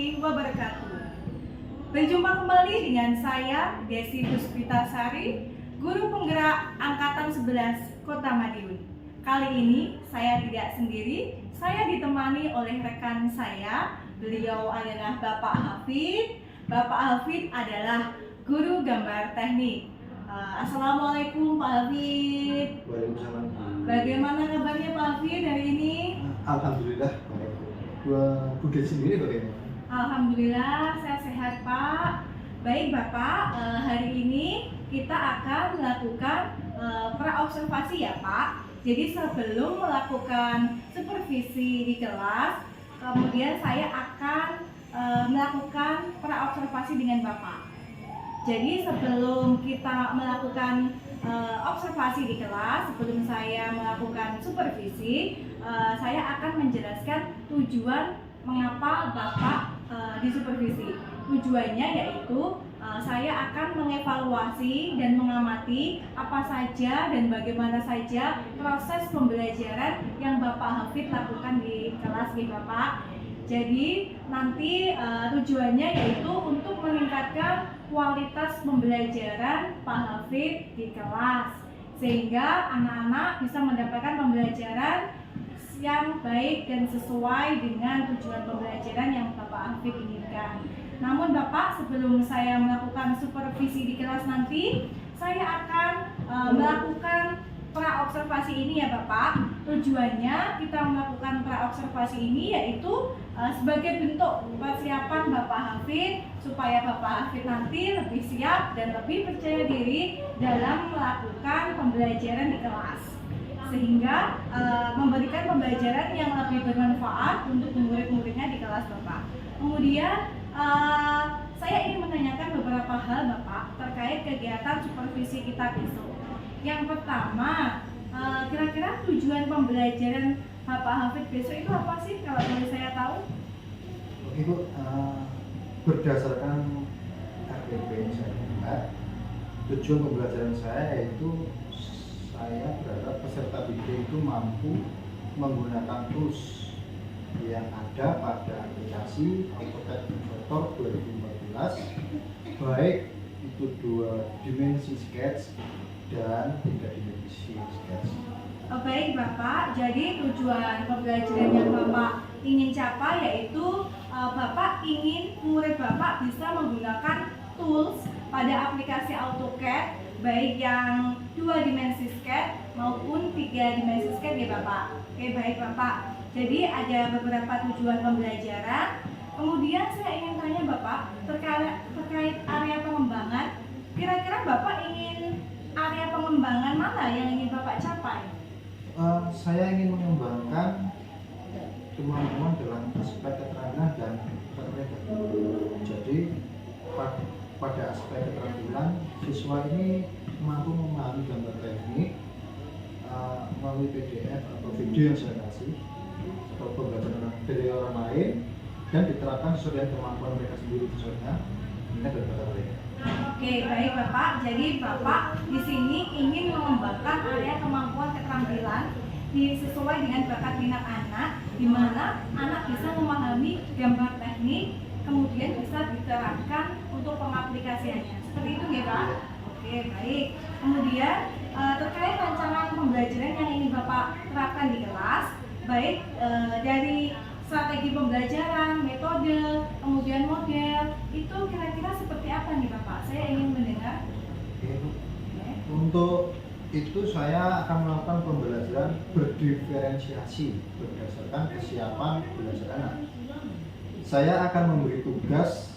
warahmatullahi wabarakatuh. Berjumpa kembali dengan saya, Desi Puspitasari, Guru Penggerak Angkatan 11 Kota Madiun. Kali ini saya tidak sendiri, saya ditemani oleh rekan saya. Beliau adalah Bapak Hafid. Bapak Hafid adalah guru gambar teknik. Assalamualaikum Pak Hafid. Waalaikumsalam. Bagaimana kabarnya Pak Hafid hari ini? Alhamdulillah. Bu Desi sendiri bagaimana? Alhamdulillah saya sehat Pak. Baik Bapak, hari ini kita akan melakukan praobservasi ya Pak. Jadi sebelum melakukan supervisi di kelas, kemudian saya akan melakukan praobservasi dengan Bapak. Jadi sebelum kita melakukan observasi di kelas, sebelum saya melakukan supervisi, saya akan menjelaskan tujuan mengapa Bapak disupervisi. Tujuannya yaitu saya akan mengevaluasi dan mengamati apa saja dan bagaimana saja proses pembelajaran yang Bapak Hafid lakukan di kelas nih Bapak. Jadi nanti tujuannya yaitu untuk meningkatkan kualitas pembelajaran Pak Hafid di kelas, sehingga anak-anak bisa mendapatkan pembelajaran yang baik dan sesuai dengan tujuan pembelajaran yang Bapak Hafid inginkan. Namun Bapak, sebelum saya melakukan supervisi di kelas nanti, saya akan melakukan praobservasi ini ya Bapak. Tujuannya kita melakukan praobservasi ini yaitu sebagai bentuk persiapan Bapak Hafid supaya Bapak Hafid nanti lebih siap dan lebih percaya diri dalam melakukan pembelajaran di kelas, sehingga memberikan pembelajaran yang lebih bermanfaat untuk murid-muridnya di kelas Bapak. Kemudian saya ingin menanyakan beberapa hal Bapak terkait kegiatan supervisi kita besok. Yang pertama, kira-kira tujuan pembelajaran Bapak Hafid besok itu apa sih kalau boleh saya tahu? Oke Bu, berdasarkan KPP yang saya buat, tujuan pembelajaran saya yaitu saya berharap peserta didik itu mampu menggunakan tools yang ada pada aplikasi AutoCAD Inventor 2014, baik itu 2 dimensi sketch dan 3 dimensi sketch. Baik Bapak, jadi tujuan pembelajaran yang Bapak ingin capai yaitu Bapak ingin murid Bapak bisa menggunakan tools pada aplikasi AutoCAD, baik yang 2 dimensi sketch maupun 3 dimensi sketch ya Bapak. Oke baik Bapak, jadi ada beberapa tujuan pembelajaran. Kemudian saya ingin tanya Bapak terkait area pengembangan. Kira-kira Bapak ingin area pengembangan mana yang ingin Bapak capai? Saya ingin mengembangkan kemampuan dalam aspek keterangan dan keterlibatan. Jadi pada aspek keterampilan, siswa ini mampu memahami gambar teknik melalui PDF atau video yang saya kasih atau pembelajaran dari orang lain, dan diterapkan sesuai dengan kemampuan mereka sendiri khususnya minat dan bakat mereka. Oke, baik Bapak. Jadi Bapak di sini ingin mengembangkan area kemampuan keterampilan sesuai dengan bakat minat anak, di mana anak bisa memahami gambar teknik, kemudian bisa diterapkan untuk pengaplikasiannya. Seperti itu ya Pak? Oke, baik. Kemudian terkait rancangan pembelajaran yang ingin Bapak terapkan di kelas, baik dari strategi pembelajaran, metode, kemudian model, itu kira-kira seperti apa nih Bapak? Saya ingin mendengar. Untuk itu saya akan melakukan pembelajaran berdiferensiasi berdasarkan kesiapan belajar anak. Saya akan memberi tugas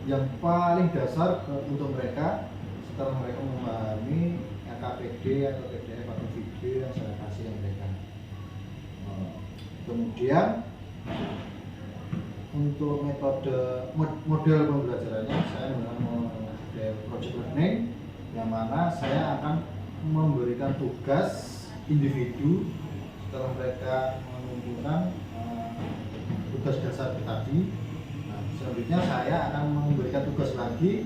yang paling dasar untuk mereka setelah mereka memahami KPD atau PDF atau video yang saya kasih mereka. Kemudian untuk model pembelajarannya saya menggunakan model project learning, yang mana saya akan memberikan tugas individu setelah mereka mengumpulkan tugas dasar tadi. Nah, selanjutnya saya akan memberikan tugas lagi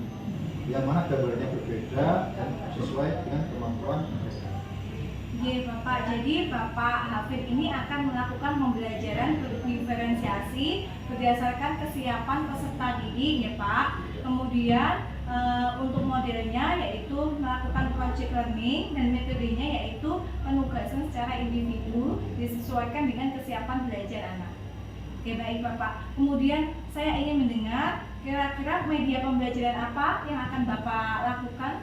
yang mana gambarnya berbeda dan sesuai dengan kemampuan mereka. Iya Bapak, jadi Bapak Hafid ini akan melakukan pembelajaran diferensiasi berdasarkan kesiapan peserta didik ya Pak. Kemudian untuk modelnya yaitu melakukan project learning dan metodenya yaitu penugasan secara individu disesuaikan dengan kesiapan belajar anak. Oke baik Bapak, kemudian saya ingin mendengar kira-kira media pembelajaran apa yang akan Bapak lakukan?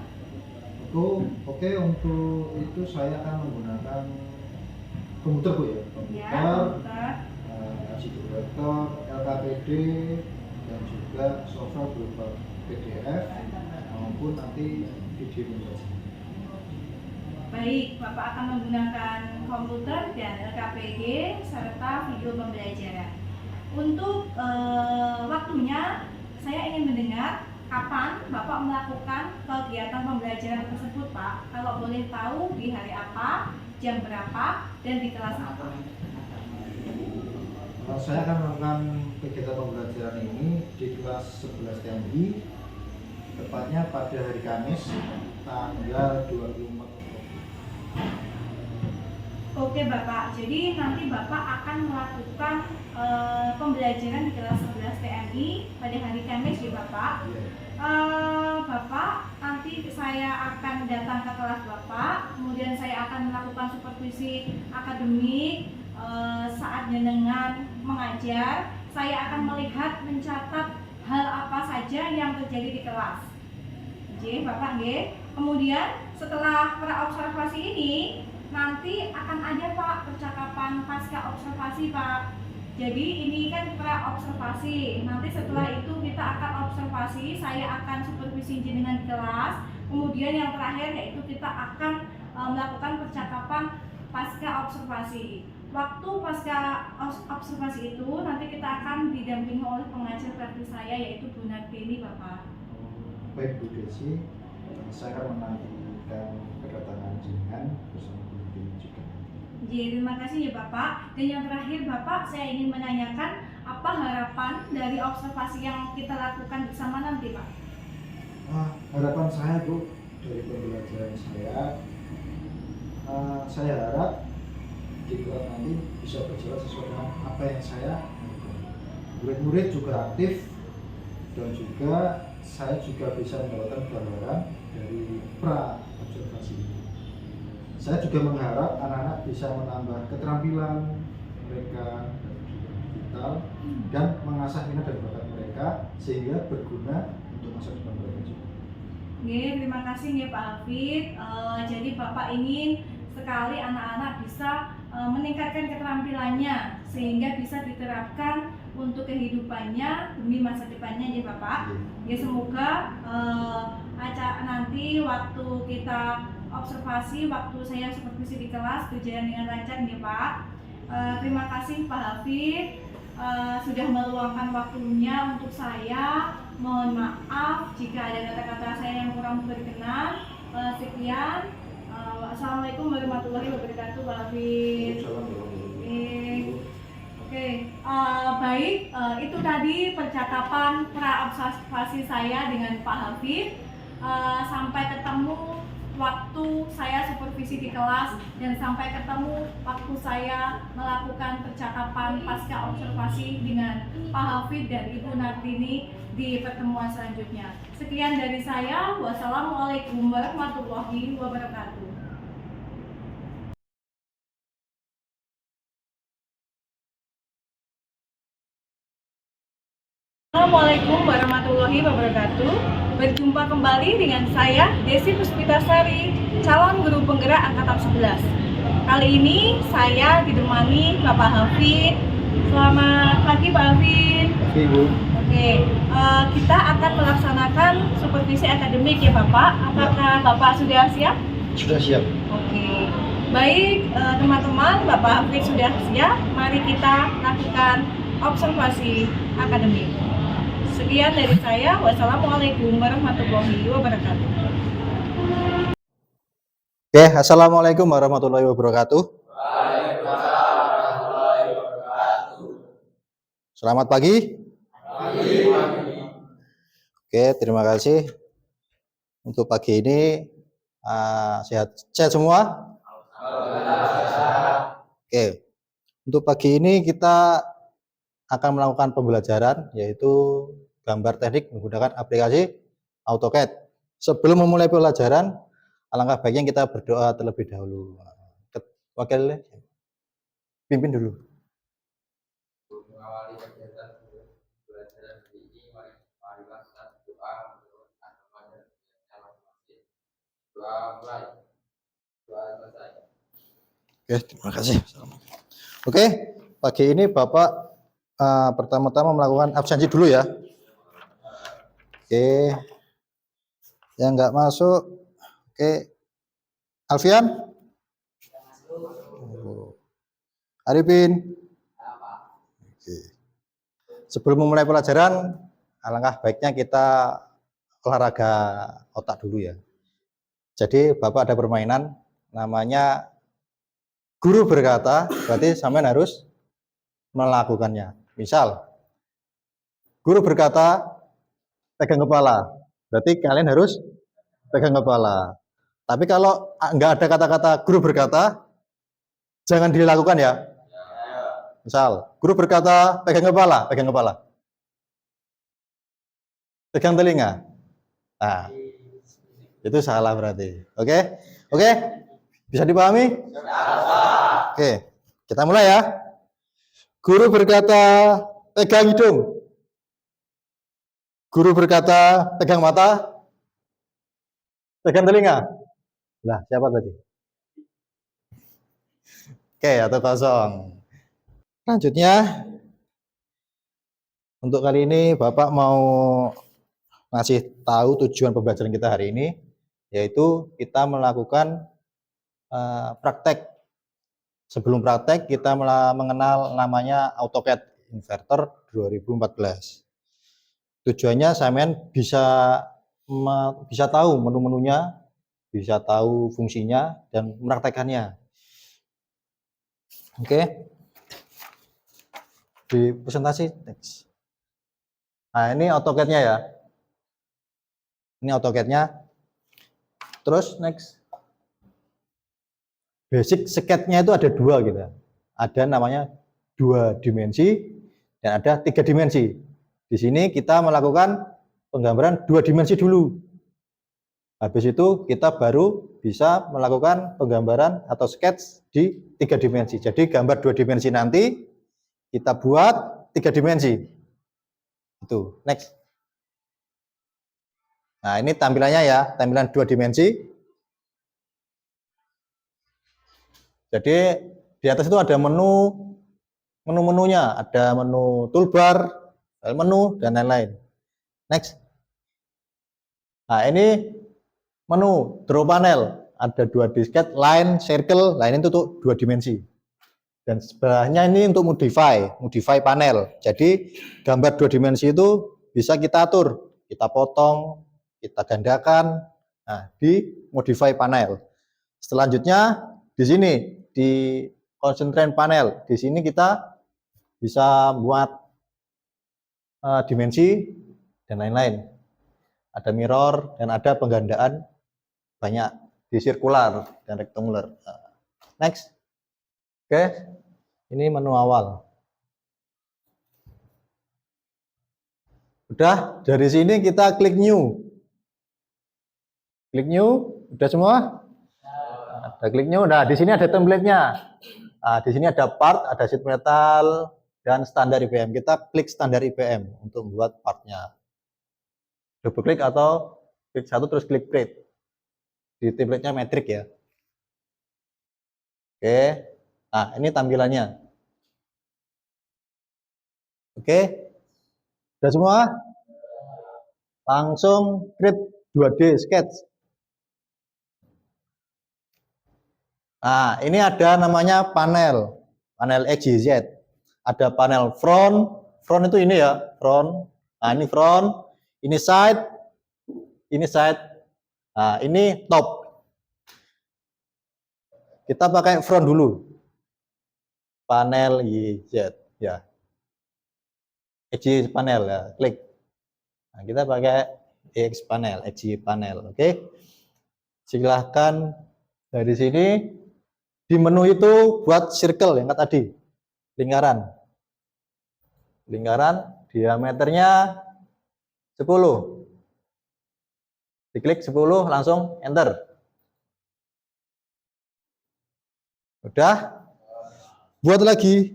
Oke, untuk itu saya akan menggunakan komputer Bu ya, Komputer. RC Director, LKPD, dan juga software berupa PDF maupun nanti video pembelajaran. Baik, Bapak akan menggunakan komputer dan LKPD serta video pembelajaran. Untuk waktunya, saya ingin mendengar kapan Bapak melakukan kegiatan pembelajaran tersebut, Pak. Kalau boleh tahu di hari apa, jam berapa, dan di kelas apa. Saya akan melakukan kegiatan pembelajaran ini di kelas 11 TMI, tepatnya pada hari Kamis, tanggal 24. Oke Bapak, jadi nanti Bapak akan melakukan pembelajaran di kelas 11 TMI pada hari Kamis ya Bapak. Bapak, nanti saya akan datang ke kelas Bapak, kemudian saya akan melakukan supervisi akademik. Saat jenengan mengajar, saya akan melihat mencatat hal apa saja yang terjadi di kelas. Oke Bapak, kemudian setelah praobservasi ini nanti akan ada Pak percakapan pasca observasi Pak. Jadi ini kan praobservasi. Nanti setelah itu kita akan observasi, saya akan supervisi jenengan di kelas. Kemudian yang terakhir yaitu kita akan melakukan percakapan pasca observasi. Waktu pasca observasi itu nanti kita akan didampingi oleh pengajar praktis saya yaitu Bu Nardini Bapak. Baik Bu Desi, saya akan menantikan kedatangan jenengan bersama Bu Nardini juga. Terima kasih ya Bapak. Dan yang terakhir Bapak, saya ingin menanyakan apa harapan dari observasi yang kita lakukan bersama nanti Pak? Harapan saya Bu, dari pembelajaran saya harap di kelas nanti bisa berjalan sesuai dengan apa yang saya lakukan. Murid-murid juga aktif dan juga saya juga bisa mendapatkan gambaran dari pra-observasi ini. Saya juga mengharap anak-anak bisa menambah keterampilan mereka vital dan mengasah minat dan bakat mereka sehingga berguna untuk masa depan mereka juga. Terima kasih ya Pak Hafid. Jadi Bapak ingin sekali anak-anak bisa meningkatkan keterampilannya sehingga bisa diterapkan untuk kehidupannya demi masa depannya ya Bapak. Ya semoga nanti waktu kita observasi, waktu saya supervisi di kelas berjalan dengan lancar ya Pak. Terima kasih Pak Hafid sudah meluangkan waktunya untuk saya. Mohon maaf jika ada kata-kata saya yang kurang berkenan. Sekian. Assalamualaikum warahmatullahi wabarakatuh Pak Hafid. Oke, baik, itu tadi percakapan pra-observasi saya dengan Pak Hafid. Sampai ketemu waktu saya supervisi di kelas dan sampai ketemu waktu saya melakukan percakapan pasca observasi dengan Pak Hafid dan Ibu Nardini di pertemuan selanjutnya. Sekian dari saya. Wassalamualaikum warahmatullahi wabarakatuh. Assalamualaikum warahmatullahi wabarakatuh. Berjumpa kembali dengan saya Desi Puspitasari, calon guru penggerak angkatan 11. Kali ini saya ditemani Bapak Hafid. Selamat pagi Pak Hafid. Oke Bu. Oke, kita akan melaksanakan supervisi akademik ya Bapak. Apakah Bapak sudah siap? Sudah siap. Oke. Baik teman-teman, Bapak Hafid sudah siap. Mari kita lakukan observasi akademik. Sekian dari saya. Wassalamualaikum warahmatullahi wabarakatuh. Oke, assalamualaikum warahmatullahi wabarakatuh. Selamat pagi. Oke, terima kasih. Untuk pagi ini sehat semua. Oke, untuk pagi ini kita akan melakukan pembelajaran yaitu gambar teknik menggunakan aplikasi AutoCAD. Sebelum memulai pelajaran, alangkah baiknya kita berdoa terlebih dahulu. Wakil pimpin dulu. Mengawali kegiatan pembelajaran hari ini, marilah kita berdoa menurut agama dan calon masjid. Doa mulai. Doa selesai. Oke, terima kasih. Oke, pagi ini Bapak pertama-tama melakukan absensi dulu ya. Oke, yang nggak masuk. Oke, Alfian. Arifin. Oke. Sebelum memulai pelajaran, alangkah baiknya kita olahraga otak dulu ya. Jadi Bapak ada permainan namanya guru berkata, berarti sampean harus melakukannya. Misal, guru berkata pegang kepala, berarti kalian harus pegang kepala. Tapi kalau nggak ada kata-kata guru berkata, jangan dilakukan ya. Misal, guru berkata pegang kepala, pegang kepala. Pegang telinga. Nah, itu salah berarti. Oke? Oke? Bisa dipahami? Oke, kita mulai ya. Guru berkata pegang hidung. Guru berkata pegang mata. Pegang telinga. Lah, siapa tadi? Oke, atau kosong. Selanjutnya, untuk kali ini Bapak mau ngasih tahu tujuan pembelajaran kita hari ini, yaitu kita melakukan praktek. Sebelum praktek, kita mengenal namanya AutoCAD Inverter 2014. Tujuannya sampean bisa tahu menu-menunya, bisa tahu fungsinya, dan mempraktekannya. Oke. Di presentasi next. Nah, ini AutoCAD-nya ya. Ini AutoCAD-nya. Terus next. Basic sketch-nya itu ada dua gitu. Ada namanya 2 dimensi dan ada 3 dimensi. Di sini kita melakukan penggambaran 2 dimensi dulu. Habis itu kita baru bisa melakukan penggambaran atau sketch di 3 dimensi. Jadi gambar 2 dimensi nanti kita buat 3 dimensi. Itu, next. Nah, ini tampilannya ya, tampilan 2 dimensi. Jadi di atas itu ada menu-menunya, ada menu toolbar, menu dan lain-lain. Next. Nah, ini menu draw panel, ada 2 disket, line, circle, line itu tuh 2 dimensi. Dan sebelahnya ini untuk modify panel. Jadi gambar 2 dimensi itu bisa kita atur, kita potong, kita gandakan, nah, di modify panel. Selanjutnya di sini di constraint panel, di sini kita bisa buat dimensi dan lain-lain. Ada mirror dan ada penggandaan banyak di sirkular dan rectangular. Next. Oke, ini menu awal. Udah, dari sini kita klik new. Klik new, udah semua? Ada klik new. Nah, di sini ada template-nya. Nah, di sini ada part, ada sheet metal, dan standar IPM. Kita klik standar IPM untuk membuat partnya. Double klik atau klik satu terus klik create. Di template-nya metrik ya. Oke. Nah, ini tampilannya. Oke. Sudah semua? Langsung create 2D sketch. Nah, ini ada namanya panel XYZ. Ada panel front itu ini ya, front. Nah, ini front, ini side. Nah, ini top. Kita pakai front dulu. Panel YZ ya. XY panel ya, klik. Nah, kita pakai X panel, XY panel, oke. Silahkan dari sini Di menu itu buat circle yang tadi, lingkaran. Lingkaran diameternya 10. Diklik 10, langsung enter. Udah. Buat lagi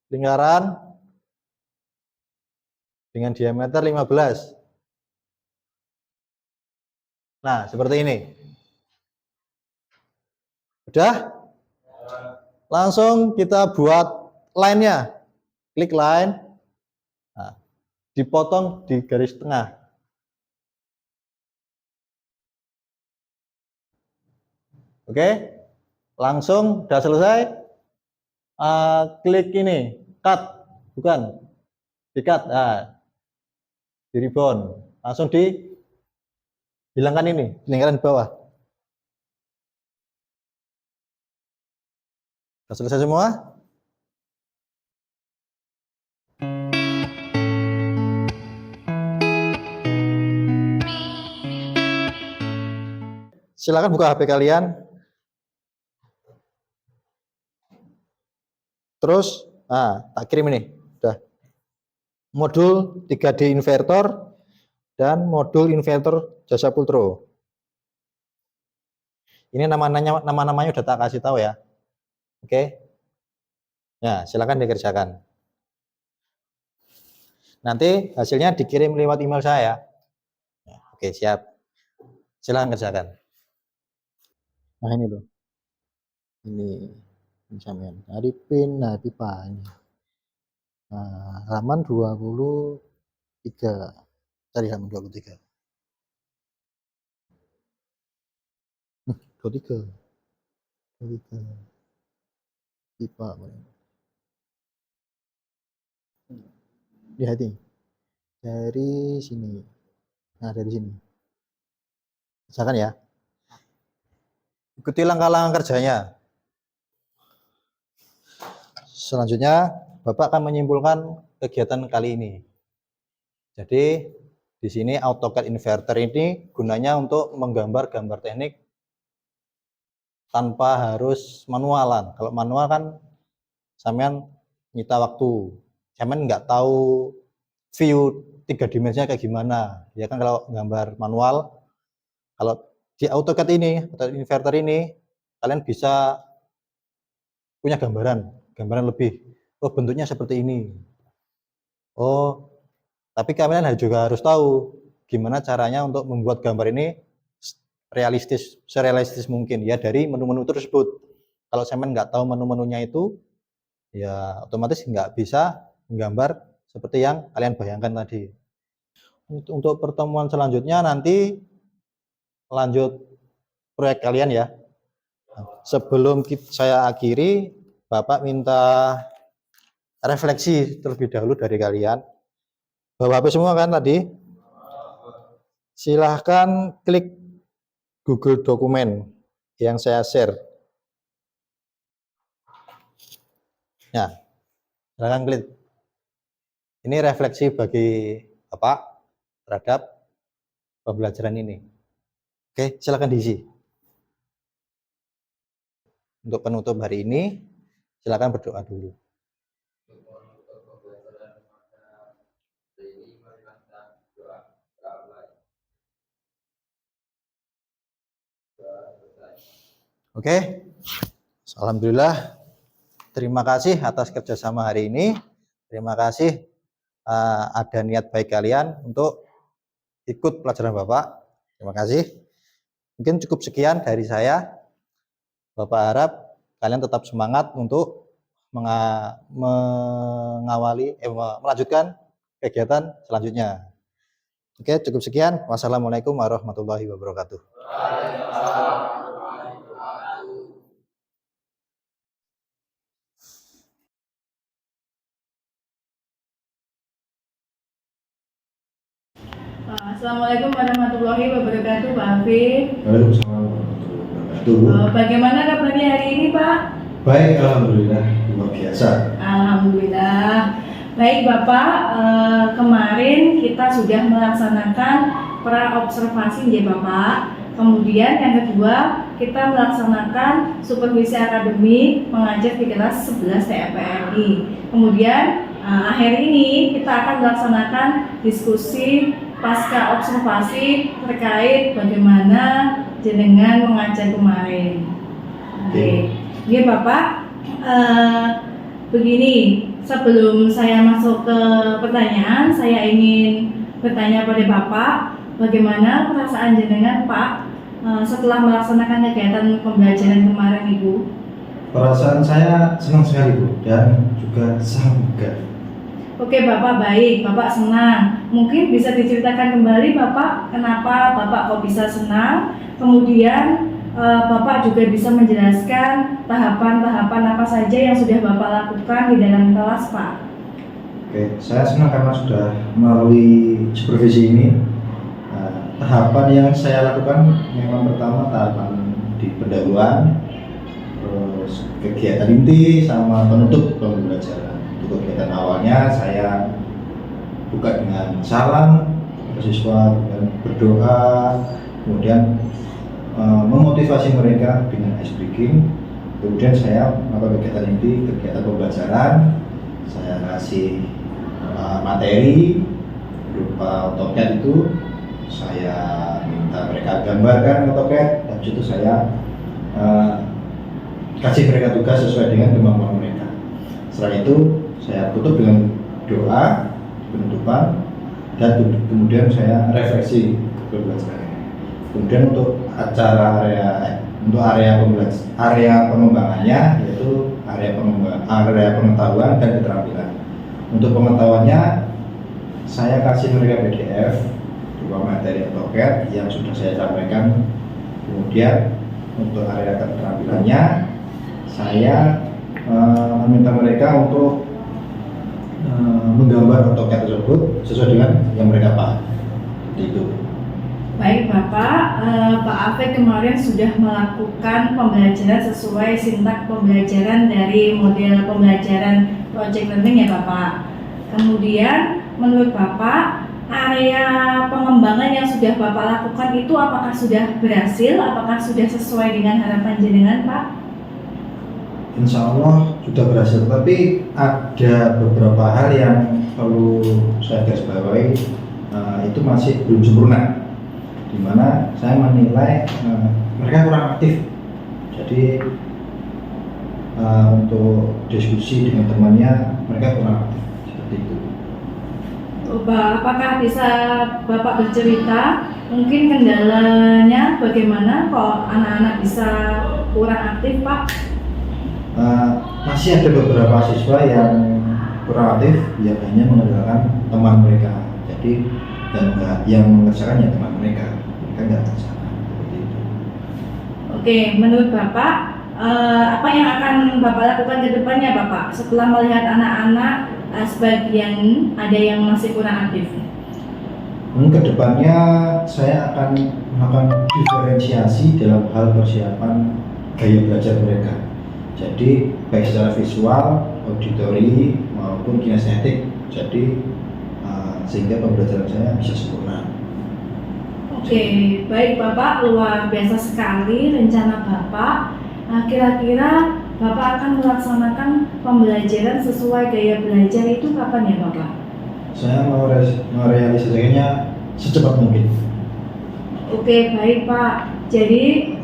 lingkaran dengan diameter 15. Nah, seperti ini. Udah? Langsung kita buat line-nya. Klik line. Nah, dipotong di garis tengah. Oke? Langsung udah selesai. Klik ini, cut. Bukan. Di-cut. Nah, di ribbon. Langsung dihilangkan ini, lingkaran bawah. Sudah selesai semua? Silakan buka HP kalian. Terus, tak kirim ini. Udah. Modul 3D inverter dan modul inverter Jasa Pultro. Ini nama-namanya udah tak kasih tahu ya. Oke. Ya, silakan dikerjakan. Nanti hasilnya dikirim lewat email saya. Oke, siap. Silakan kerjakan. Nah, ini loh. Ini sampean. Dari pin, nah pipa ini. Nah, halaman 23. Cari halaman 23. 23. 23. Pipa. Lihat ini. Dari sini. Nah, dari sini. Misalkan ya. Ikuti langkah-langkah kerjanya. Selanjutnya, Bapak akan menyimpulkan kegiatan kali ini. Jadi, di sini AutoCAD inverter ini gunanya untuk menggambar gambar teknik tanpa harus manualan. Kalau manual kan sampean nyita waktu. Sampean nggak tahu view 3 dimensinya kayak gimana. Ya kan kalau gambar manual, kalau di AutoCAD ini, atau inverter ini, kalian bisa punya gambaran lebih. Oh, bentuknya seperti ini. Oh, tapi kalian juga harus tahu gimana caranya untuk membuat gambar ini serealistis mungkin ya dari menu-menu tersebut. Kalau sampean nggak tahu menu-menunya itu, ya otomatis nggak bisa menggambar seperti yang kalian bayangkan tadi. Untuk pertemuan selanjutnya nanti lanjut proyek kalian ya. Sebelum saya akhiri, Bapak minta refleksi terlebih dahulu dari kalian. Bawa HP semua kan tadi? Silahkan klik Google Dokumen yang saya share. Ya, silahkan klik. Ini refleksi bagi Bapak terhadap pembelajaran ini. Oke, silahkan diisi. Untuk penutup hari ini, silakan berdoa dulu. Oke, alhamdulillah. Terima kasih atas kerjasama hari ini. Terima kasih ada niat baik kalian untuk ikut pelajaran Bapak. Terima kasih. Mungkin cukup sekian dari saya. Bapak harap kalian tetap semangat untuk melanjutkan kegiatan selanjutnya. Oke, cukup sekian. Wassalamualaikum warahmatullahi wabarakatuh. Assalamualaikum warahmatullahi wabarakatuh, Pak Hafid. Waalaikumsalam warahmatullahi wabarakatuh. Bagaimana kabarnya hari ini, Pak? Baik, alhamdulillah, luar biasa. Alhamdulillah. Baik, Bapak. Kemarin kita sudah melaksanakan pra-observasi, ya Bapak. Kemudian yang kedua, kita melaksanakan supervisi akademik mengajar di kelas 11 TFPMI. Kemudian akhir ini kita akan melaksanakan diskusi pasca observasi terkait bagaimana jenengan mengajar kemarin. Oke, Oke Bapak, begini, sebelum saya masuk ke pertanyaan, saya ingin bertanya pada Bapak, bagaimana perasaan jenengan Pak setelah melaksanakan kegiatan pembelajaran kemarin Ibu? Perasaan saya senang sekali Bu, dan juga sangat lega. Oke Bapak, baik, Bapak senang. Mungkin bisa diceritakan kembali Bapak, kenapa Bapak kok bisa senang? Kemudian Bapak juga bisa menjelaskan tahapan-tahapan apa saja yang sudah Bapak lakukan di dalam kelas Pak. Oke, saya senang karena sudah melalui supervisi ini. Tahapan yang saya lakukan memang pertama tahapan di pendahuluan, terus kegiatan inti sama penutup pembelajaran. Untuk kegiatan awalnya saya buka dengan salam kepada siswa dan berdoa, kemudian memotivasi mereka dengan ice breaking. Kemudian saya melakukan kegiatan inti, kegiatan pembelajaran. Saya kasih materi berupa AutoCAD itu. Saya minta mereka gambarkan AutoCAD, dan itu saya kasih mereka tugas sesuai dengan kemampuan mereka. Setelah itu saya tutup dengan doa penutupan, dan kemudian saya refleksi pembelajaran. Kemudian untuk area pengembangannya, yaitu area pengetahuan dan keterampilan. Untuk pengetahuannya saya kasih mereka PDF berupa materi AutoCAD yang sudah saya sampaikan. Kemudian untuk area keterampilannya saya meminta mereka untuk menggambar AutoCAD tersebut sesuai dengan yang mereka paham. Itu. Baik Bapak, Pak Afek kemarin sudah melakukan pembelajaran sesuai sintak pembelajaran dari model pembelajaran project learning ya Bapak. Kemudian menurut Bapak, area pengembangan yang sudah Bapak lakukan itu apakah sudah berhasil, apakah sudah sesuai dengan harapan jenengan Pak? Insya Allah sudah berhasil, tapi ada beberapa hal yang perlu saya garisbawahi, itu masih belum sempurna, di mana saya menilai mereka kurang aktif. Jadi untuk diskusi dengan temannya mereka kurang aktif, seperti itu. Apakah bisa Bapak bercerita mungkin kendalanya bagaimana kok anak-anak bisa kurang aktif Pak? Masih ada beberapa siswa yang kurang aktif, yang hanya mengandalkan teman mereka. Jadi yang mengerjakan ya teman mereka nggak mengerjakan, seperti itu. Oke, menurut Bapak apa yang akan Bapak lakukan ke depannya Bapak setelah melihat anak-anak sebagian ada yang masih kurang aktif? Kedepannya saya akan melakukan diferensiasi dalam hal persiapan gaya belajar mereka. Jadi baik secara visual, auditori maupun kinestetik. Jadi sehingga pembelajaran saya bisa sempurna. Oke, baik Bapak, luar biasa sekali rencana Bapak. Kira-kira Bapak akan melaksanakan pembelajaran sesuai gaya belajar itu kapan ya Bapak? Saya mau merealisasikannya secepat mungkin. Oke, baik Pak. Jadi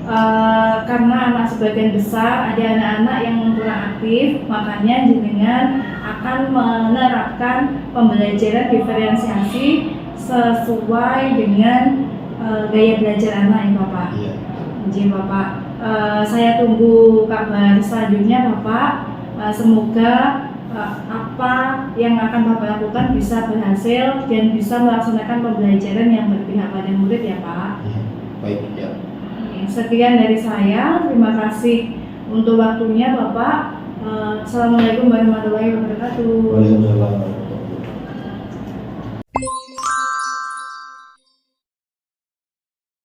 karena anak sebagian besar ada anak-anak yang kurang aktif, makanya jenengan akan menerapkan pembelajaran diferensiasi sesuai dengan gaya belajar anak ya Bapak. Iya. Jadi Bapak, saya tunggu kabar selanjutnya Bapak. Semoga apa yang akan Bapak lakukan bisa berhasil dan bisa melaksanakan pembelajaran yang berpihak pada murid ya Pak. Iya. Baik ya. Sekian dari saya, terima kasih untuk waktunya Bapak. Assalamualaikum warahmatullahi wabarakatuh. Waalaikumsalam.